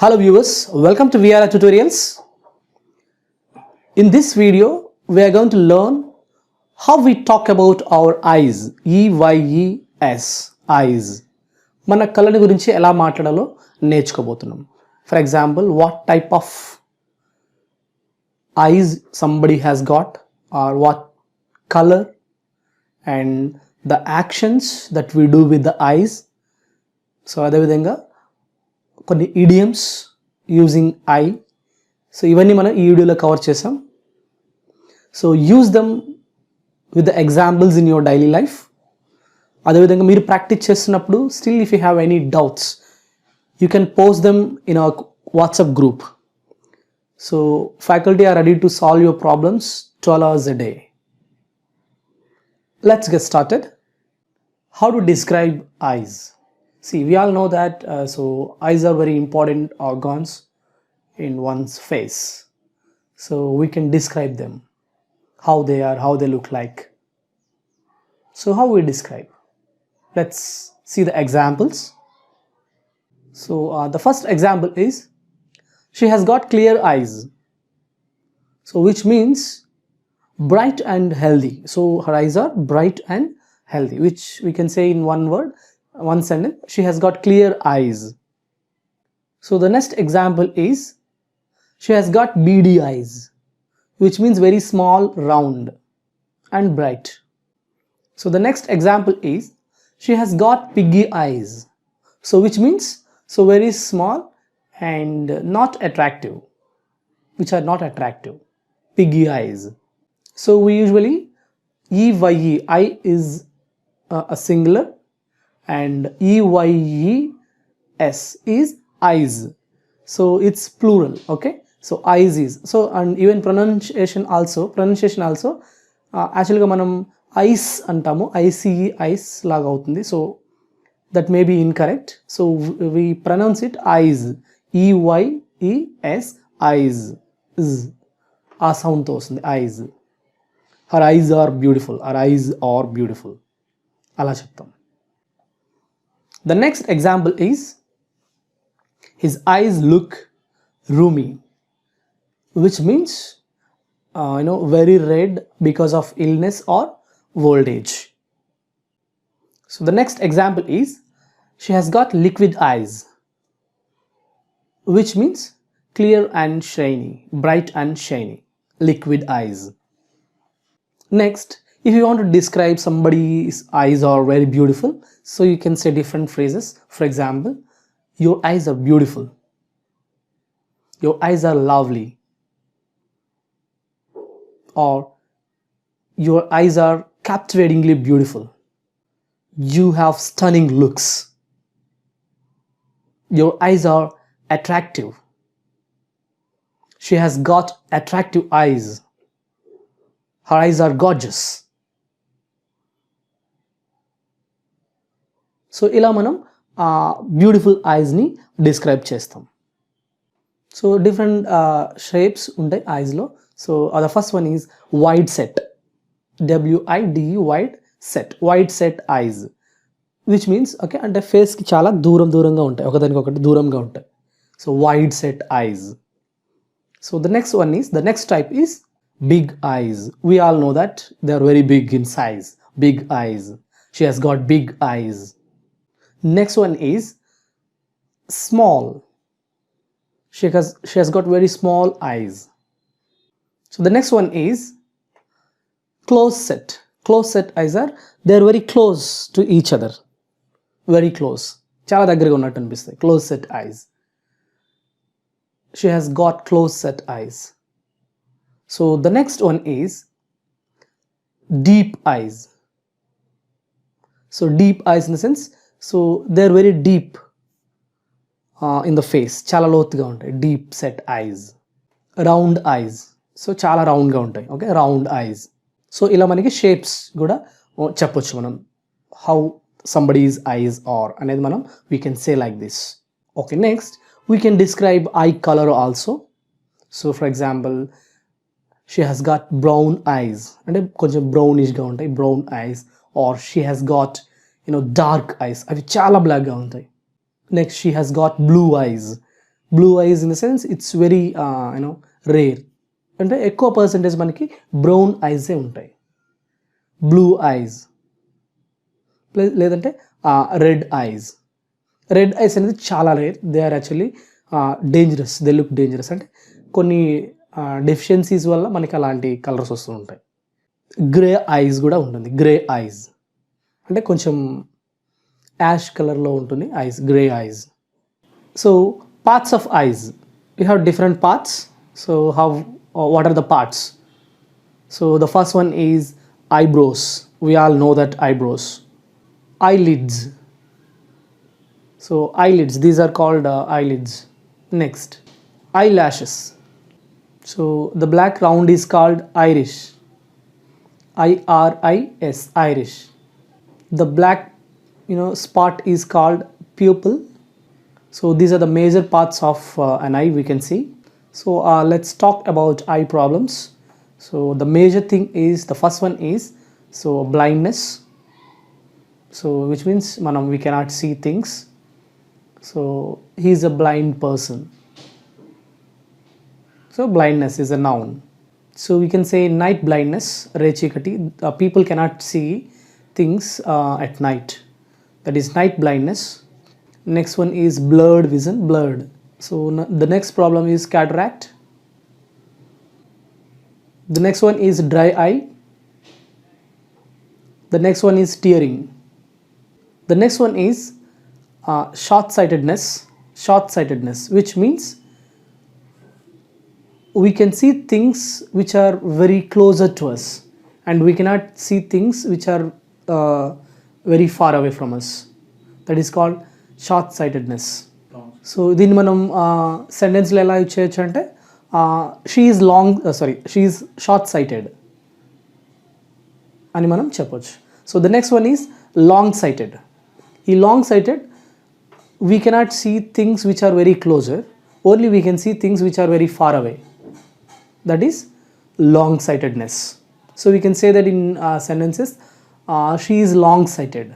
Hello viewers, welcome to VRR Tutorials. In this video, we are going to learn how we talk about our eyes. EYES, eyes. మన కళ్ళని గురించి ఎలా మాట్లాడాలో నేర్చుకోబోతున్నాం. For example, what type of eyes somebody has got or what color and the actions that we do with the eyes. So అదేవిధంగా కొన్ని idioms using eye. So ఇవన్నీ మనం ఈ వీడియోలో కవర్ చేసాం. So use them with the examples in your daily life. అదేవిధంగా మీరు practice చేస్తున్నప్పుడు still if you have any doubts you can post them in our WhatsApp group. So faculty are ready to solve your problems 12 hours a day. Let's get started. How to describe eyes? See, we all know that eyes are very important organs in one's face. So we can describe them, how they are, how they look like. So how we describe? Let's see the examples. So the first example is, she has got clear eyes. So which means bright and healthy. So her eyes are bright and healthy, which we can say in one word, one sentence, she has got clear eyes. So the next example is, she has got beady eyes, which means very small, round and bright. So the next example is, she has got piggy eyes. So which means very small and not attractive, which are not attractive, piggy eyes. So we usually EYE, I is a singular, and EYES is eyes. So it's plural, okay? So eyes is, so and even pronunciation also actually గా మనం ice అంటాము, ICE ice లాగా అవుతుంది. So that may be incorrect. So we pronounce it eyes, EYES, eyes, ఆ sound తో వస్తుంది eyes. Her eyes are beautiful, her eyes are beautiful అలా చెప్తాం. The next example is, his eyes look rheumy, which means very red because of illness or old age. So the next example is, she has got liquid eyes, which means clear and shiny, bright and shiny, liquid eyes. Next, if you want to describe somebody's eyes are very beautiful, so you can say different phrases. For example, your eyes are beautiful, your eyes are lovely, or your eyes are captivatingly beautiful, you have stunning looks, your eyes are attractive, she has got attractive eyes, her eyes are gorgeous. So ఇలా మనం beautiful ఐస్ని describe చేస్తాం. So different shapes ఉంటాయి ఐస్లో. So the first one is wide set, WIDE, wide set, wide set eyes, which means okay అంటే ఫేస్కి చాలా దూరంగా ఉంటాయి, ఒకదానికొకటి దూరంగా ఉంటాయి. So wide set eyes. So the next type is big eyes. We all know that they are very big in size, big eyes. She has got big eyes. Next one is small. She has got very small eyes. So the next one is close set. Close set eyes are, they are very close to each other, very close, చాలా దగ్గరగా ఉన్నట్టు అనిపిస్తాయి, close set eyes. She has got close set eyes. So the next one is deep eyes. So deep eyes in the sense, so they are very deep in the face, చాలా లోతుగా ఉంటాయి, deep set eyes. Round eyes, so చాలా రౌండ్గా ఉంటాయి, okay, round ice. So ఇలా మనకి shapes కూడా చెప్పొచ్చు మనం, హౌ సంబడీస్ ఐస్ ఆర్ అనేది మనం we can say like this. Okay, next we can describe I colour also. So for example, she has got brown ice, అంటే కొంచెం బ్రౌనిష్గా ఉంటాయి, brown ice. Or she has got dark ice, అవి చాలా బ్లాక్గా ఉంటాయి. Next, she has got blue ice, blue ice in the sense it's very rare. అంటే ఎక్కువ percentage మనకి బ్రౌన్ ఐసే ఉంటాయి, బ్లూ ఐస్. లేదంటే రెడ్ ఐస్. రెడ్ ఐస్ అనేది చాలా rare. They are actually dangerous, they look dangerous. అంటే కొన్ని డెఫిషియన్సీస్ వల్ల మనకి అలాంటి కలర్స్ వస్తూ ఉంటాయి. గ్రే ఐస్ కూడా ఉంటుంది. గ్రే ఐస్ అంటే కొంచెం యాష్ కలర్లో ఉంటుంది ice, grey ice. So parts of ice, we have different parts. So how what are the parts? So the first one is eyebrows. We all know that eyebrows. Eyelids. So eyelids, these are called eyelids. Next, eyelashes. So the black round is called iris. IRIS, iris. The black spot is called pupil. So these are the major parts of an eye we can see. So let's talk about eye problems. So the major thing is, the first one is blindness. So which means we cannot see things. So he is a blind person. So blindness is a noun. So we can say night blindness, rechikati. People cannot see things at night. That is night blindness. Next one is blurred vision, blurred. So the next problem is cataract. The next one is dry eye. The next one is tearing. The next one is short-sightedness. Short-sightedness, which means we can see things which are very closer to us, and we cannot see things which are very far away from us. That is called short-sightedness. So దీన్ని మనం సెంటెన్స్లో ఎలా use చేయొచ్చు అంటే she is short sighted అని మనం చెప్పొచ్చు. So the next one is long sighted. ఈ long sighted, we cannot see things which are very closer, only we can see things which are very far away. That is long sightedness. So we can say that in sentences, she is long sighted.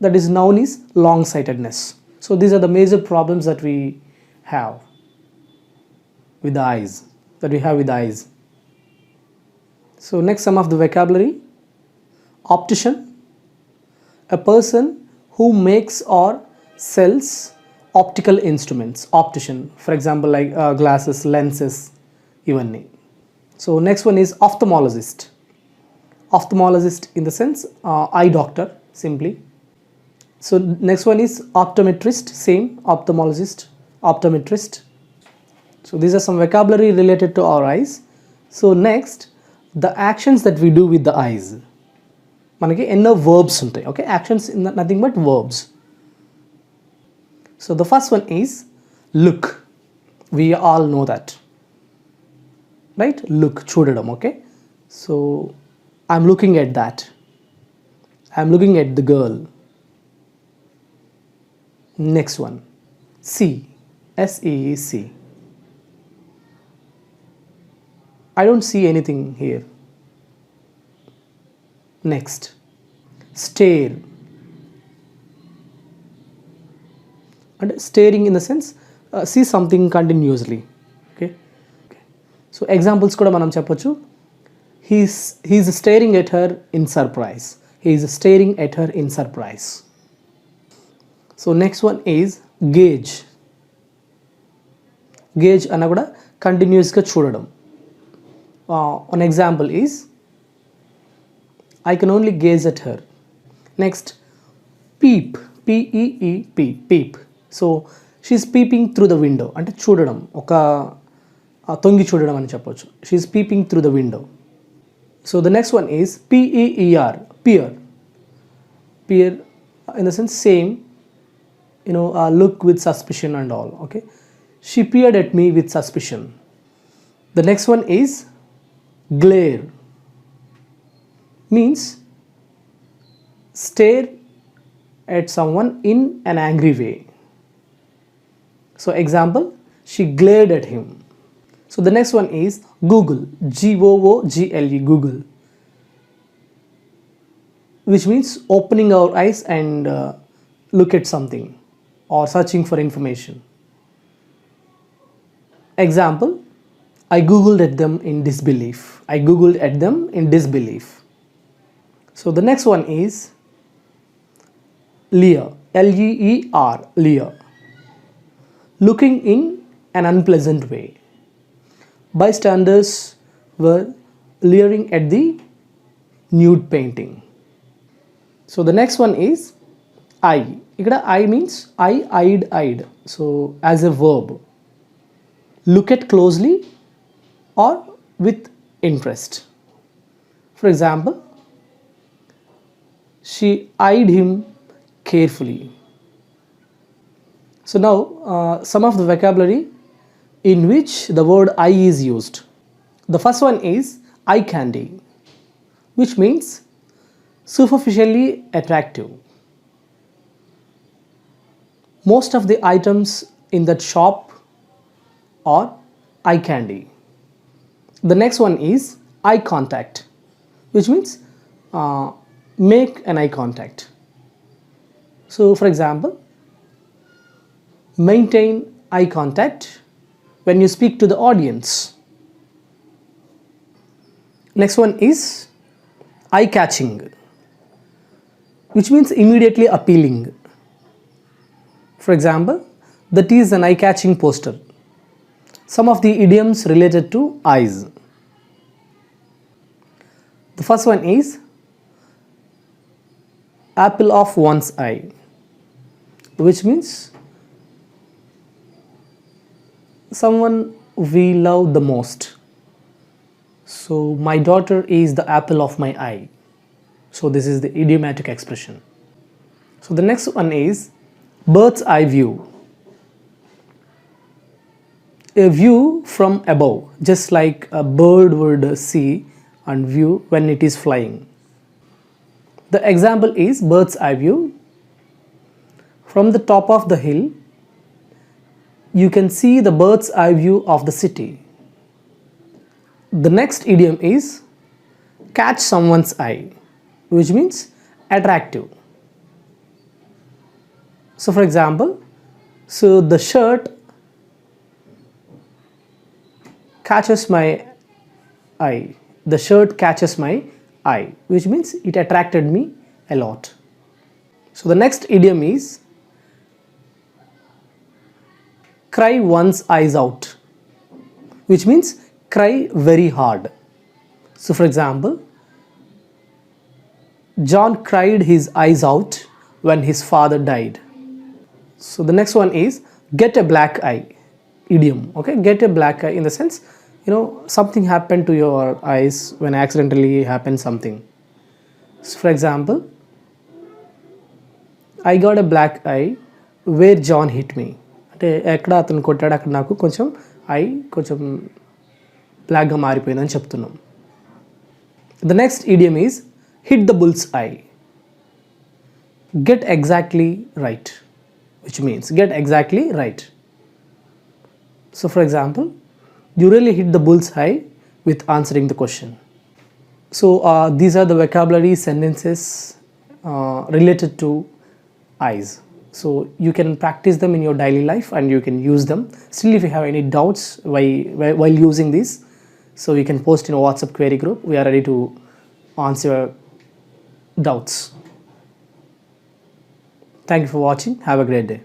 That is known as long-sightedness. So these are the major problems that we have with the eyes, So next, some of the vocabulary. Optician, a person who makes or sells optical instruments. Optician, for example, like glasses, lenses, even. So next one is ophthalmologist. Ophthalmologist in the sense eye doctor, simply. So next one is optometrist, same, ophthalmologist, optometrist. So these are some vocabulary related to our eyes. So next, the actions that we do with the eyes. Manaki enno verbs untai, okay? Actions in nothing but verbs. So the first one is look. We all know that, right? Look, chudadam, okay? So I'm looking at that. I'm looking at the girl. Next one, see, SEEC. I don't see anything here. Next, stare. And staring in the sense, see something continuously. Okay. So examples kuda manam cheppochu. He's staring at her in surprise. He is staring at her in surprise. So next one is gauge. Gauge ana kuda continuous ga chudadam. An example is, I can only gaze at her. Next, peep. PEEP, peep. So she's peeping through the window. Ante chudadam, oka tongi chudadam ani cheppochu. She's peeping through the window. So the next one is PEER, peer. Peer in the sense same, look with suspicion and all, okay? She peered at me with suspicion. The next one is glare. Means stare at someone in an angry way. So example, she glared at him. So the next one is Google, Google, Google, which means opening our eyes and look at something or searching for information. Example, I googled at them in disbelief. I googled at them in disbelief. So the next one is leer, L-E-E-R, leer, looking in an unpleasant way. Bystanders were leering at the nude painting. So the next one is eye. Ikkada eye means I eyed. So as a verb, look at closely or with interest. For example, she eyed him carefully. So now some of the vocabulary in which the word eye is used. The first one is eye candy, which means superficially attractive. Most of the items in that shop are eye candy. The next one is eye contact, which means make an eye contact. So for example, maintain eye contact when you speak to the audience. Next one is eye catching, which means immediately appealing. For example, that is an eye catching poster. Some of the idioms related to eyes. The first one is apple of one's eye, which means someone we love the most. So my daughter is the apple of my eye. So this is the idiomatic expression. So the next one is bird's eye view. A view from above, just like a bird would see and view when it is flying. The example is bird's eye view. From the top of the hill, you can see the bird's eye view of the city. The next idiom is catch someone's eye, which means attractive. So for example, so the shirt catches my eye. The shirt catches my eye, which means it attracted me a lot. So the next idiom is cry one's eyes out, which means cry very hard. So for example, John cried his eyes out when his father died. So the next one is get a black eye, idiom. Okay, get a black eye in the sense, something happened to your eyes when accidentally happened something. So for example, I got a black eye where John hit me. అంటే ఎక్కడ అతను కొట్టాడు అక్కడ నాకు కొంచెం I కొంచెం బ్లాక్గా మారిపోయిందని చెప్తున్నాం. The next idiom is hit the bull's eye. Get exactly right, which means get exactly right. So for example, you really hit the bull's eye with answering the question. So these are the vocabulary sentences related to eyes. So you can practice them in your daily life and you can use them. Still, if you have any doubts while using this, so you can post in a WhatsApp query group. We are ready to answer your doubts. Thank you for watching. Have a great day.